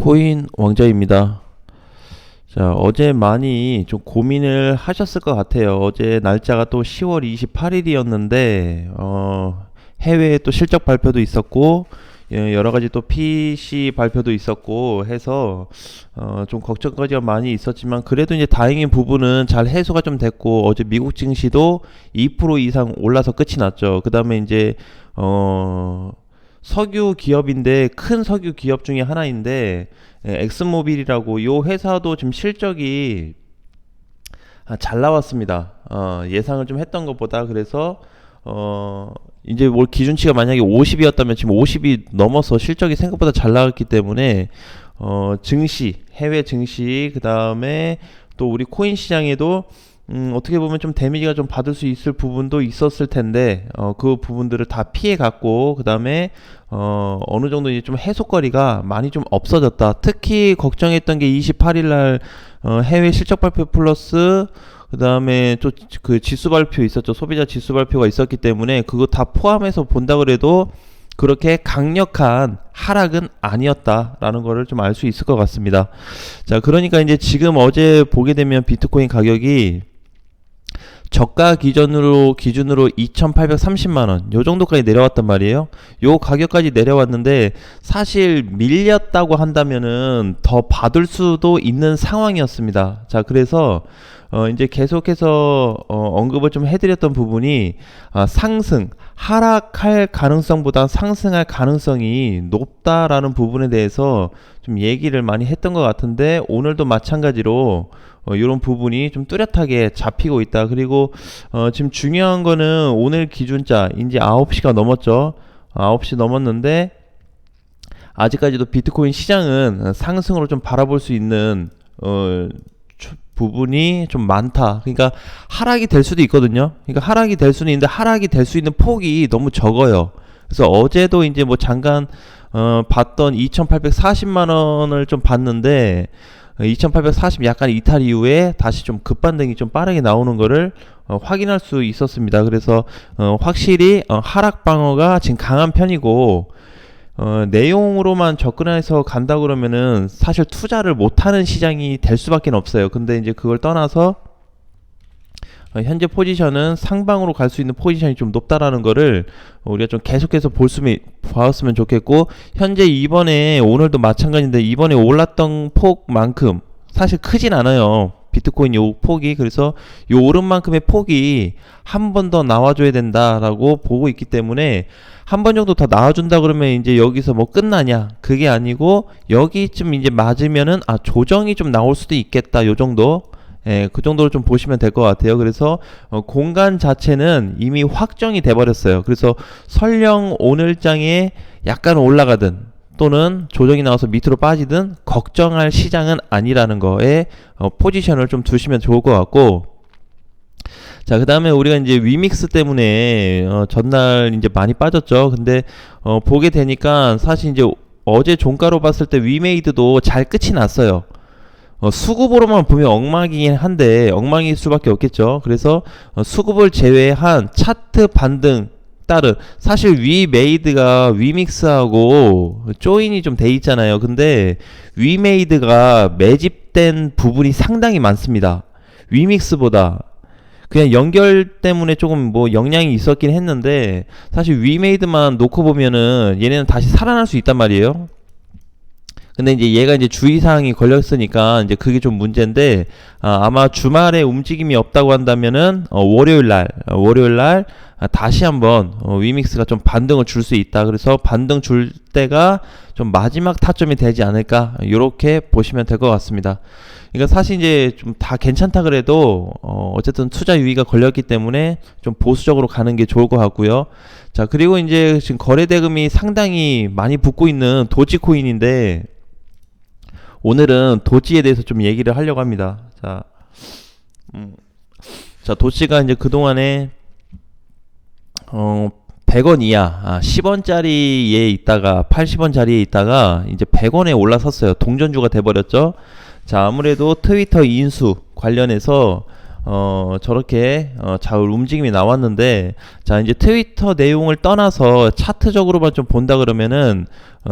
비트코인 왕자입니다. 자, 어제 많이 좀 고민을 하셨을 것 같아요. 어제 날짜가 또 10월 28일이었는데, 해외에 또 실적 발표도 있었고, 여러 가지 또 PC 발표도 있었고 해서, 좀 걱정거리가 많이 있었지만, 그래도 이제 다행인 부분은 잘 해소가 좀 됐고, 어제 미국 증시도 2% 이상 올라서 끝이 났죠. 그 다음에 이제, 석유 기업인데 큰 석유 기업 중에 하나인데 엑슨모빌이라고 요 회사도 지금 실적이 잘 나왔습니다. 예상을 좀 했던 것보다. 그래서 이제 올 기준치가 만약에 50이었다면 지금 50이 넘어서 실적이 생각보다 잘 나왔기 때문에 증시, 해외 증시, 그 다음에 또 우리 코인 시장에도 어떻게 보면 좀 데미지가 좀 받을 수 있을 부분도 있었을 텐데, 그 부분들을 다 피해 갔고, 그 다음에, 어느 정도 이제 좀 해소거리가 많이 좀 없어졌다. 특히 걱정했던 게 28일날, 해외 실적 발표 플러스, 그 다음에 또 그 지수 발표 있었죠. 소비자 지수 발표가 있었기 때문에, 그거 다 포함해서 본다 그래도, 그렇게 강력한 하락은 아니었다라는 거를 좀 알 수 있을 것 같습니다. 자, 그러니까 이제 지금 어제 보게 되면 비트코인 가격이 저가 기준으로 2,830만원 요 정도까지 내려왔단 말이에요. 요 가격까지 내려왔는데 사실 밀렸다고 한다면은 더 받을 수도 있는 상황이었습니다. 자, 그래서 이제 계속해서 언급을 좀 해드렸던 부분이 상승, 하락할 가능성보다 상승할 가능성이 높다라는 부분에 대해서 좀 얘기를 많이 했던 것 같은데, 오늘도 마찬가지로 이런 부분이 좀 뚜렷하게 잡히고 있다. 그리고 지금 중요한 거는 오늘 기준자 이제 9시가 넘었죠. 9시 넘었는데 아직까지도 비트코인 시장은 상승으로 좀 바라볼 수 있는 부분이 좀 많다. 그러니까 하락이 될 수도 있거든요. 그러니까 하락이 될 수는 있는데 하락이 될 수 있는 폭이 너무 적어요. 그래서 어제도 이제 뭐 잠깐 봤던 2,840만 원을 좀 봤는데 2,840 약간 이탈 이후에 다시 좀 급반등이 좀 빠르게 나오는 거를 확인할 수 있었습니다. 그래서 확실히 하락 방어가 지금 강한 편이고, 내용으로만 접근해서 간다 그러면은 사실 투자를 못하는 시장이 될 수밖에 없어요. 근데 이제 그걸 떠나서 현재 포지션은 상방으로 갈 수 있는 포지션이 좀 높다라는 거를 우리가 좀 계속해서 봤으면 좋겠고, 현재 이번에 오늘도 마찬가지인데 이번에 올랐던 폭만큼 사실 크진 않아요. 비트코인 요 폭이. 그래서 요 오른만큼의 폭이 한 번 더 나와줘야 된다라고 보고 있기 때문에, 한 번 정도 더 나와준다 그러면 이제 여기서 뭐 끝나냐, 그게 아니고 여기쯤 이제 맞으면은 조정이 좀 나올 수도 있겠다, 요 정도. 예, 그 정도로 좀 보시면 될 것 같아요. 그래서 공간 자체는 이미 확정이 돼 버렸어요. 그래서 설령 오늘장에 약간 올라가든 또는 조정이 나와서 밑으로 빠지든 걱정할 시장은 아니라는 거에 포지션을 좀 두시면 좋을 것 같고, 자, 그 다음에 우리가 이제 위믹스 때문에 전날 이제 많이 빠졌죠. 근데 보게 되니까 사실 이제 어제 종가로 봤을 때 위메이드도 잘 끝이 났어요. 수급으로만 보면 엉망이긴 한데 엉망일 수밖에 없겠죠. 그래서 수급을 제외한 차트 반등 따른, 사실 위메이드가 위믹스하고 조인이 좀 돼 있잖아요. 근데 위메이드가 매집된 부분이 상당히 많습니다. 위믹스보다. 그냥 연결 때문에 조금 뭐 영향이 있었긴 했는데, 사실 위메이드만 놓고 보면은 얘네는 다시 살아날 수 있단 말이에요. 근데 이제 얘가 이제 주의사항이 걸렸으니까 이제 그게 좀 문제인데, 아마 주말에 움직임이 없다고 한다면은 월요일날 다시 한번 위믹스가 좀 반등을 줄 수 있다. 그래서 반등 줄 때가 좀 마지막 타점이 되지 않을까, 이렇게 보시면 될 것 같습니다. 그러니까 사실 이제 좀 다 괜찮다 그래도 어쨌든 투자 유의가 걸렸기 때문에 좀 보수적으로 가는 게 좋을 것 같고요. 자, 그리고 이제 지금 거래 대금이 상당히 많이 붙고 있는 도지코인인데, 오늘은 도지에 대해서 좀 얘기를 하려고 합니다. 자, 도지가 이제 그동안에 100원 이하, 10원짜리에 있다가 80원짜리에 있다가 이제 100원에 올라섰어요. 동전주가 돼버렸죠. 자, 아무래도 트위터 인수 관련해서 저렇게 잘 움직임이 나왔는데, 자 이제 트위터 내용을 떠나서 차트적으로만 좀 본다 그러면은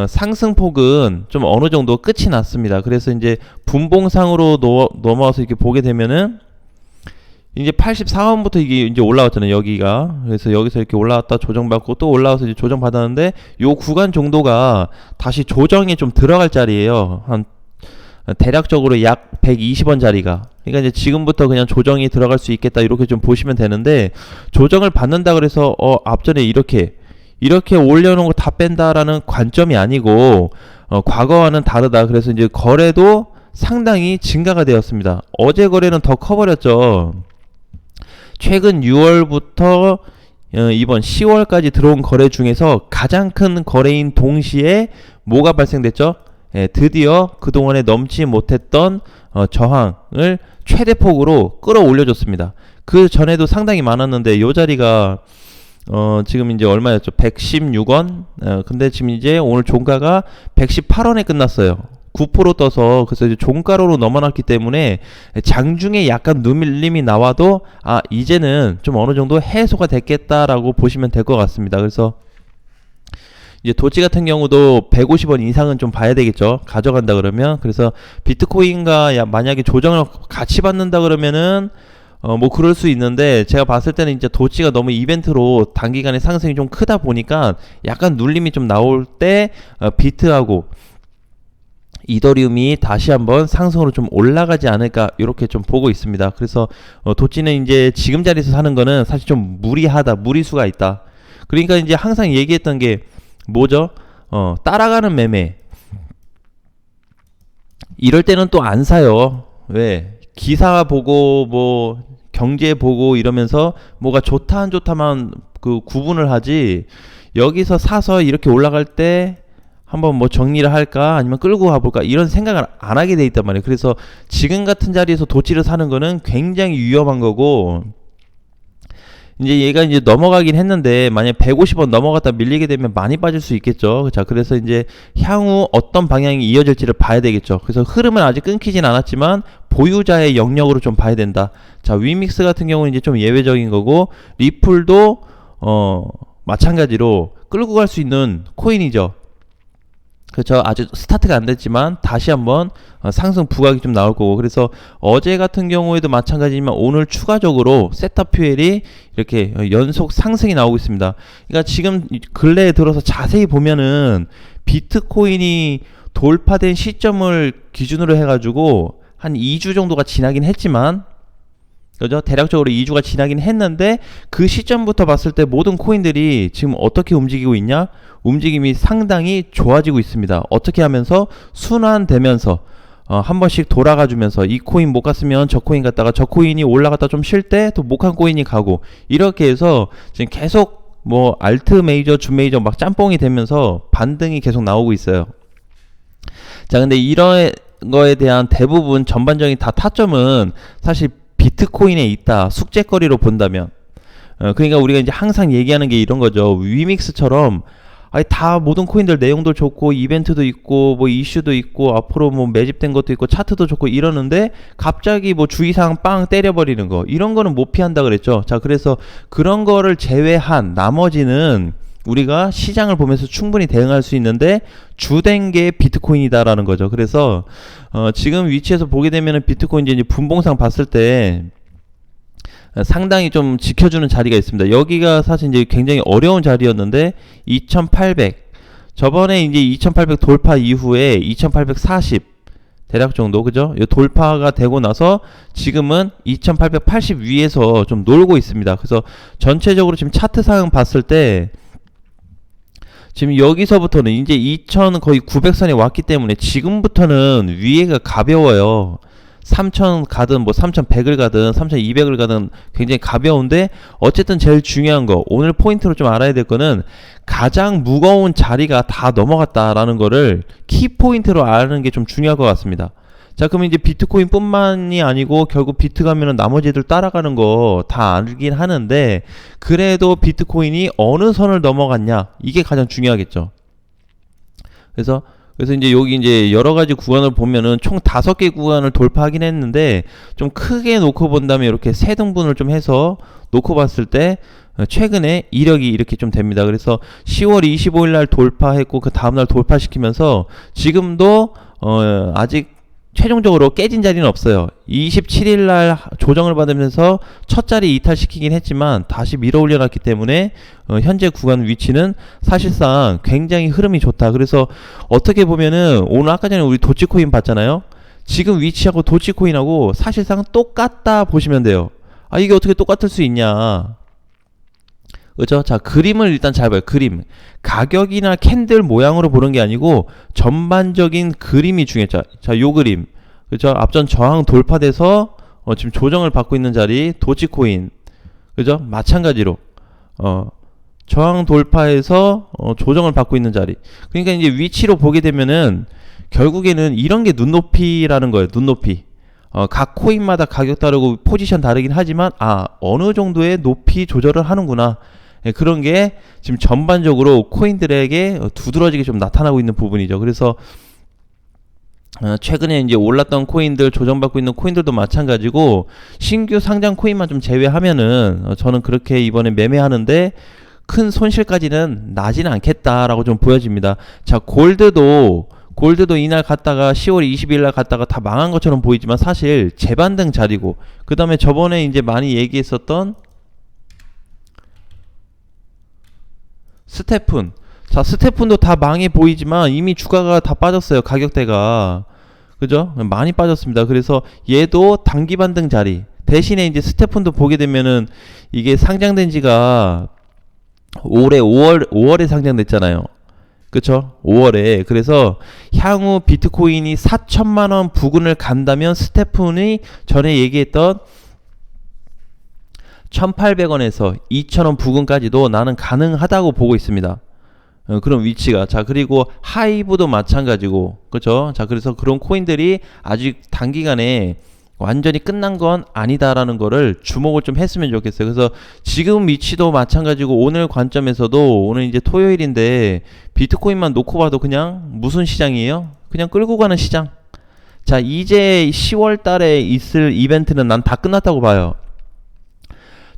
상승폭은 좀 어느 정도 끝이 났습니다. 그래서 이제 분봉상으로 넘어와서 이렇게 보게 되면은 이제 84원부터 이게 이제 올라왔잖아요, 여기가. 그래서 여기서 이렇게 올라왔다 조정받고 또 올라와서 이제 조정받았는데, 요 구간 정도가 다시 조정이 좀 들어갈 자리예요. 한 대략적으로 약 120원 자리가. 그러니까 이제 지금부터 그냥 조정이 들어갈 수 있겠다, 이렇게 좀 보시면 되는데, 조정을 받는다 그래서 앞전에 이렇게 올려놓은 거 다 뺀다라는 관점이 아니고 과거와는 다르다. 그래서 이제 거래도 상당히 증가가 되었습니다. 어제 거래는 더 커버렸죠. 최근 6월부터 이번 10월까지 들어온 거래 중에서 가장 큰 거래인 동시에 뭐가 발생됐죠? 드디어 그동안에 넘지 못했던 저항을 최대폭으로 끌어올려줬습니다. 그 전에도 상당히 많았는데 요 자리가 지금 이제 얼마였죠? 116원. 근데 지금 이제 오늘 종가가 118원에 끝났어요. 9% 떠서. 그래서 이제 종가로로 넘어났기 때문에 장중에 약간 누밀림이 나와도 이제는 좀 어느 정도 해소가 됐겠다라고 보시면 될 것 같습니다. 그래서 이제 도치 같은 경우도 150원 이상은 좀 봐야 되겠죠, 가져간다 그러면. 그래서 비트코인과 만약에 조정을 같이 받는다 그러면은 뭐 그럴 수 있는데, 제가 봤을 때는 이제 도치가 너무 이벤트로 단기간에 상승이 좀 크다 보니까 약간 눌림이 좀 나올 때 비트하고 이더리움이 다시 한번 상승으로 좀 올라가지 않을까, 이렇게 좀 보고 있습니다. 그래서 도치는 이제 지금 자리에서 사는 거는 사실 좀 무리하다, 무리수가 있다. 그러니까 이제 항상 얘기했던 게 뭐죠? 따라가는 매매. 이럴 때는 또 안 사요. 왜? 기사 보고 뭐 경제 보고 이러면서 뭐가 좋다 안 좋다만 그 구분을 하지, 여기서 사서 이렇게 올라갈 때 한번 뭐 정리를 할까 아니면 끌고 가볼까, 이런 생각을 안 하게 돼 있단 말이에요. 그래서 지금 같은 자리에서 도치를 사는 거는 굉장히 위험한 거고, 이제 얘가 이제 넘어가긴 했는데 만약 150원 넘어갔다 밀리게 되면 많이 빠질 수 있겠죠. 자, 그래서 이제 향후 어떤 방향이 이어질지를 봐야 되겠죠. 그래서 흐름은 아직 끊기진 않았지만 보유자의 영역으로 좀 봐야 된다. 자, 위믹스 같은 경우는 이제 좀 예외적인 거고, 리플도 마찬가지로 끌고 갈 수 있는 코인이죠. 그렇죠. 아직 스타트가 안 됐지만 다시 한번 상승 부각이 좀 나올 거고, 그래서 어제 같은 경우에도 마찬가지지만 오늘 추가적으로 세타 퓨엘이 이렇게 연속 상승이 나오고 있습니다. 그러니까 지금 근래에 들어서 자세히 보면은 비트코인이 돌파된 시점을 기준으로 해가지고 한 2주 정도가 지나긴 했지만, 그죠? 대략적으로 2주가 지나긴 했는데, 그 시점부터 봤을 때 모든 코인들이 지금 어떻게 움직이고 있냐? 움직임이 상당히 좋아지고 있습니다. 어떻게 하면서? 순환되면서 한 번씩 돌아가 주면서, 이 코인 못 갔으면 저 코인 갔다가, 저 코인이 올라갔다 좀 쉴 때 또 못 간 코인이 가고, 이렇게 해서 지금 계속 뭐 알트 메이저, 주 메이저 막 짬뽕이 되면서 반등이 계속 나오고 있어요. 자, 근데 이런 거에 대한 대부분 전반적인 다 타점은 사실 비트코인에 있다, 숙제거리로 본다면. 그러니까 우리가 이제 항상 얘기하는 게 이런 거죠. 위믹스처럼 다 모든 코인들 내용도 좋고 이벤트도 있고 뭐 이슈도 있고 앞으로 뭐 매집된 것도 있고 차트도 좋고 이러는데, 갑자기 뭐 주의사항 빵 때려버리는 거, 이런 거는 못 피한다 그랬죠. 자, 그래서 그런 거를 제외한 나머지는 우리가 시장을 보면서 충분히 대응할 수 있는데, 주된 게 비트코인이다라는 거죠. 그래서 지금 위치에서 보게 되면은 비트코인 이제 분봉상 봤을 때 상당히 좀 지켜주는 자리가 있습니다. 여기가 사실 이제 굉장히 어려운 자리였는데 2800, 저번에 이제 2800 돌파 이후에 2840 대략 정도, 그죠? 이 돌파가 되고 나서 지금은 2880 위에서 좀 놀고 있습니다. 그래서 전체적으로 지금 차트상 봤을 때 지금 여기서부터는 이제 2000 거의 900선에 왔기 때문에 지금부터는 위에가 가벼워요. 3000 가든 뭐 3100을 가든 3200을 가든 굉장히 가벼운데, 어쨌든 제일 중요한 거, 오늘 포인트로 좀 알아야 될 거는 가장 무거운 자리가 다 넘어갔다라는 거를 키포인트로 아는 게 좀 중요할 것 같습니다. 자, 그럼 이제 비트코인 뿐만이 아니고 결국 비트 가면은 나머지 애들 따라가는 거 다 알긴 하는데, 그래도 비트코인이 어느 선을 넘어갔냐, 이게 가장 중요하겠죠. 그래서 그래서 이제 여기 이제 여러 가지 구간을 보면은 총 5개 구간을 돌파하긴 했는데 좀 크게 놓고 본다면 이렇게 세 등분을 좀 해서 놓고 봤을 때 최근에 이력이 이렇게 좀 됩니다. 그래서 10월 25일 날 돌파했고 그 다음 날 돌파시키면서 지금도 아직 최종적으로 깨진 자리는 없어요. 27일 날 조정을 받으면서 첫 자리 이탈시키긴 했지만 다시 밀어 올려놨기 때문에 현재 구간 위치는 사실상 굉장히 흐름이 좋다. 그래서 어떻게 보면은 오늘 아까 전에 우리 도치코인 봤잖아요. 지금 위치하고 도치코인하고 사실상 똑같다 보시면 돼요. 아, 이게 어떻게 똑같을 수 있냐. 그죠? 자, 그림을 일단 잘 봐요. 그림. 가격이나 캔들 모양으로 보는 게 아니고 전반적인 그림이 중요했죠. 자, 요 그림. 그죠? 앞전 저항 돌파돼서 지금 조정을 받고 있는 자리 도치코인. 그죠? 마찬가지로 저항 돌파해서 조정을 받고 있는 자리. 그러니까 이제 위치로 보게 되면은 결국에는 이런 게 눈높이라는 거예요. 눈높이. 각 코인마다 가격 다르고 포지션 다르긴 하지만 어느 정도의 높이 조절을 하는구나. 예, 그런 게 지금 전반적으로 코인들에게 두드러지게 좀 나타나고 있는 부분이죠. 그래서 최근에 이제 올랐던 코인들, 조정받고 있는 코인들도 마찬가지고 신규 상장 코인만 좀 제외하면은 저는 그렇게 이번에 매매하는데 큰 손실까지는 나지는 않겠다라고 좀 보여집니다. 자, 골드도 이날 갔다가 10월 20일 날 갔다가 다 망한 것처럼 보이지만 사실 재반등 자리고, 그 다음에 저번에 이제 많이 얘기했었던 스테픈. 자, 스테픈도 다 망해 보이지만 이미 주가가 다 빠졌어요. 가격대가. 그죠? 많이 빠졌습니다. 그래서 얘도 단기 반등 자리. 대신에 이제 스테픈도 보게 되면은 이게 상장된 지가 올해 5월에 상장됐잖아요. 그쵸? 5월에. 그래서 향후 비트코인이 4천만원 부근을 간다면 스테픈이 전에 얘기했던 1800원에서 2000원 부근까지도 나는 가능하다고 보고 있습니다. 그런 위치가. 자, 그리고 하이브도 마찬가지고. 그쵸? 자, 그래서 그런 코인들이 아직 단기간에 완전히 끝난 건 아니다라는 거를 주목을 좀 했으면 좋겠어요. 그래서 지금 위치도 마찬가지고 오늘 관점에서도 오늘 이제 토요일인데 비트코인만 놓고 봐도 그냥 무슨 시장이에요? 그냥 끌고 가는 시장. 자, 이제 10월 달에 있을 이벤트는 난 다 끝났다고 봐요.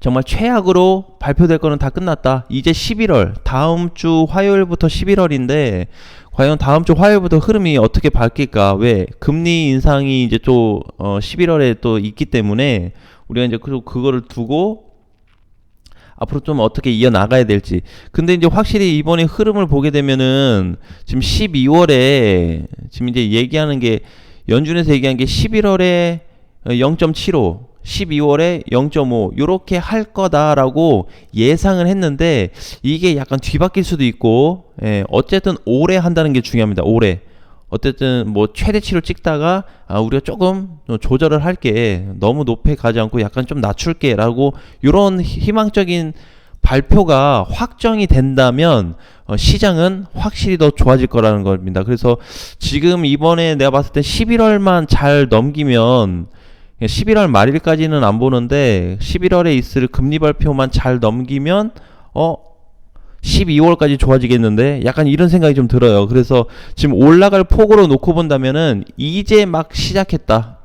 정말 최악으로 발표될 거는 다 끝났다. 이제 11월, 다음 주 화요일부터 11월인데 과연 다음 주 화요일부터 흐름이 어떻게 바뀔까? 왜? 금리 인상이 이제 또 11월에 또 있기 때문에 우리가 이제 그거를 두고 앞으로 좀 어떻게 이어나가야 될지. 근데 이제 확실히 이번에 흐름을 보게 되면은 지금 12월에 지금 이제 얘기하는 게 연준에서 얘기한 게 11월에 0.75 12월에 0.5 요렇게 할 거다라고 예상을 했는데 이게 약간 뒤바뀔 수도 있고, 어쨌든 올해 한다는 게 중요합니다. 올해 어쨌든 뭐 최대치로 찍다가 우리가 조금 조절을 할게, 너무 높게 가지 않고 약간 좀 낮출게 라고 요런 희망적인 발표가 확정이 된다면 시장은 확실히 더 좋아질 거라는 겁니다. 그래서 지금 이번에 내가 봤을 때 11월만 잘 넘기면 11월 말일까지는 안 보는데 11월에 있을 금리 발표만 잘 넘기면 12월까지 좋아지겠는데, 약간 이런 생각이 좀 들어요. 그래서 지금 올라갈 폭으로 놓고 본다면은 이제 막 시작했다.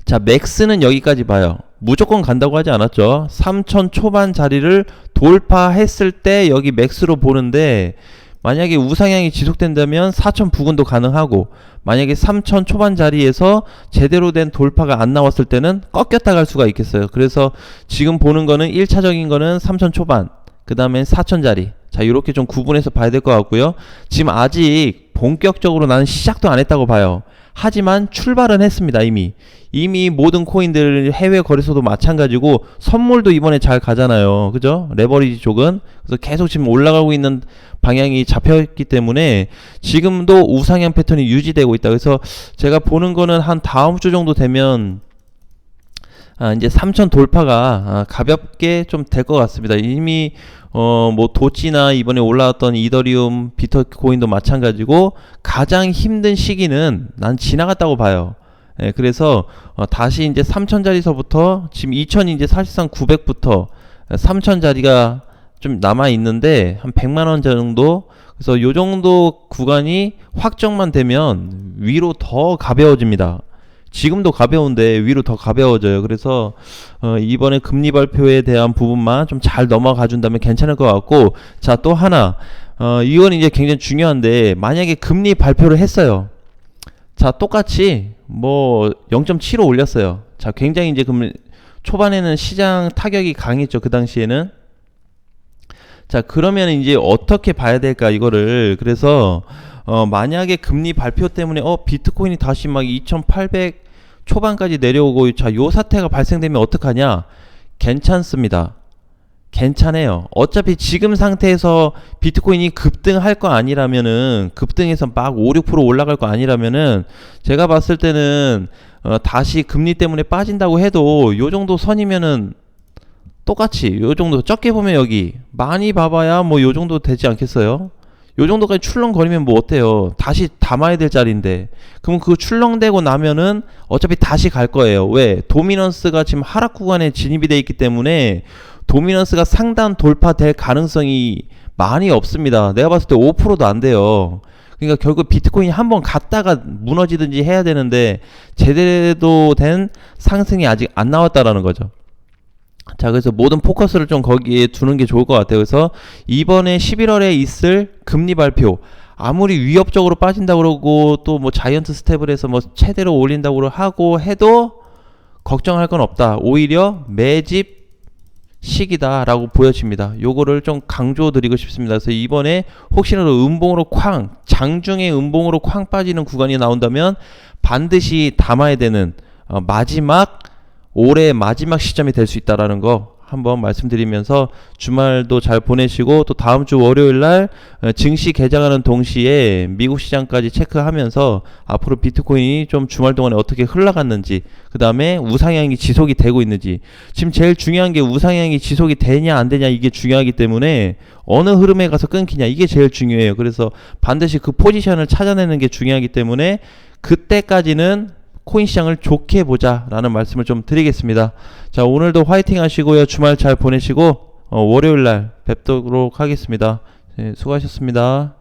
자, 맥스는 여기까지 봐요. 무조건 간다고 하지 않았죠. 3천 초반 자리를 돌파했을 때 여기 맥스로 보는데, 만약에 우상향이 지속된다면 4천 부근도 가능하고, 만약에 3천 초반 자리에서 제대로 된 돌파가 안 나왔을 때는 꺾였다 갈 수가 있겠어요. 그래서 지금 보는 거는 1차적인 거는 3천 초반, 그 다음에 4천 자리. 자, 이렇게 좀 구분해서 봐야 될 것 같고요. 지금 아직 본격적으로 나는 시작도 안 했다고 봐요. 하지만 출발은 했습니다. 이미 모든 코인들 해외 거래소도 마찬가지고 선물도 이번에 잘 가잖아요. 그죠? 레버리지 쪽은. 그래서 계속 지금 올라가고 있는 방향이 잡혀있기 때문에 지금도 우상향 패턴이 유지되고 있다. 그래서 제가 보는 거는 한 다음 주 정도 되면 이제 3천 돌파가 가볍게 좀 될 것 같습니다. 이미 뭐 도치나 이번에 올라왔던 이더리움, 비트코인도 마찬가지고 가장 힘든 시기는 난 지나갔다고 봐요. 그래서 다시 이제 3천자리서부터 지금 2천이 이제 사실상 900부터 3천자리가 좀 남아 있는데 한 100만원 정도, 그래서 요 정도 구간이 확정만 되면 위로 더 가벼워집니다. 지금도 가벼운데 위로 더 가벼워져요. 그래서 이번에 금리 발표에 대한 부분만 좀 잘 넘어가 준다면 괜찮을 것 같고, 자, 또 하나, 이건 이제 굉장히 중요한데, 만약에 금리 발표를 했어요. 자, 똑같이 뭐 0.75 올렸어요. 자, 굉장히 이제 금리 초반에는 시장 타격이 강했죠. 그 당시에는. 자, 그러면 이제 어떻게 봐야 될까 이거를. 그래서 만약에 금리 발표 때문에 비트코인이 다시 막 2800 초반까지 내려오고, 자, 요 사태가 발생되면 어떡하냐? 괜찮습니다. 괜찮아요. 어차피 지금 상태에서 비트코인이 급등할 거 아니라면은, 급등해서 막 5, 6% 올라갈 거 아니라면은, 제가 봤을 때는 다시 금리 때문에 빠진다고 해도 요 정도 선이면은 똑같이 요 정도, 적게 보면 여기 많이 봐봐야 뭐 요 정도 되지 않겠어요? 요 정도까지 출렁거리면 뭐 어때요? 다시 담아야 될 자리인데. 그럼 그 출렁대고 나면은 어차피 다시 갈 거예요. 왜? 도미넌스가 지금 하락 구간에 진입이 돼 있기 때문에 도미넌스가 상단 돌파될 가능성이 많이 없습니다. 내가 봤을 때 5%도 안 돼요. 그러니까 결국 비트코인이 한번 갔다가 무너지든지 해야 되는데, 제대로 된 상승이 아직 안 나왔다라는 거죠. 자, 그래서 모든 포커스를 좀 거기에 두는 게 좋을 것 같아요. 그래서 이번에 11월에 있을 금리 발표, 아무리 위협적으로 빠진다고 그러고 또 뭐 자이언트 스텝을 해서 뭐 최대로 올린다고 하고 해도 걱정할 건 없다. 오히려 매집 시기다라고 보여집니다. 요거를 좀 강조드리고 싶습니다. 그래서 이번에 혹시라도 음봉으로 쾅, 장중에 음봉으로 쾅 빠지는 구간이 나온다면 반드시 담아야 되는 올해 마지막 시점이 될 수 있다라는 거 한번 말씀드리면서, 주말도 잘 보내시고, 또 다음 주 월요일날 증시 개장하는 동시에 미국 시장까지 체크하면서 앞으로 비트코인이 좀 주말 동안에 어떻게 흘러갔는지, 그 다음에 우상향이 지속이 되고 있는지. 지금 제일 중요한 게 우상향이 지속이 되냐 안 되냐, 이게 중요하기 때문에 어느 흐름에 가서 끊기냐, 이게 제일 중요해요. 그래서 반드시 그 포지션을 찾아내는 게 중요하기 때문에 그때까지는 코인 시장을 좋게 보자 라는 말씀을 좀 드리겠습니다. 자, 오늘도 화이팅 하시고요. 주말 잘 보내시고 월요일날 뵙도록 하겠습니다. 네, 수고하셨습니다.